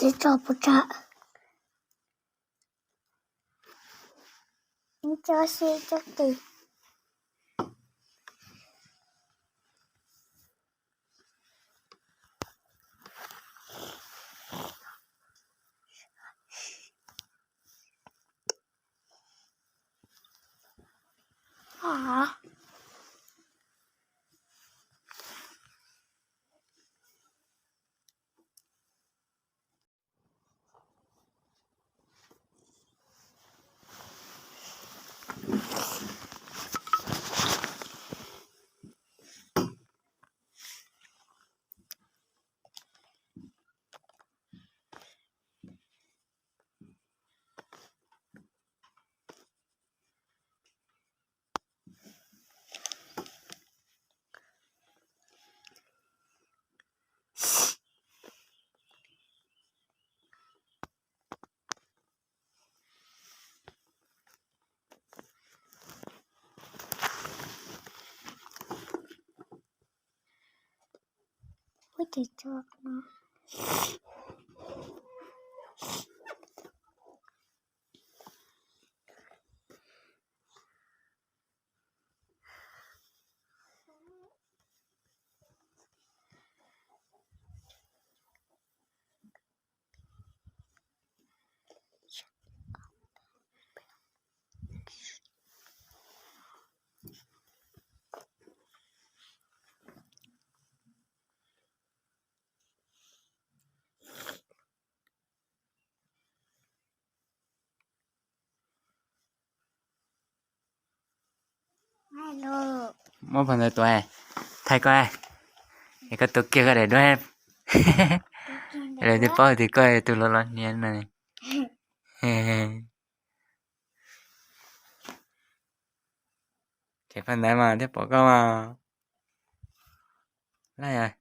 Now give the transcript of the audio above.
你找不着，你就是这里。啊！我得这个呢。Alo. Mỗi phần tuổi thay coi cái tụi kia cái để đuôi rồi thì bao thì coi tụi lo lo nhện này cái phần này mà thế bỏ câu mà này à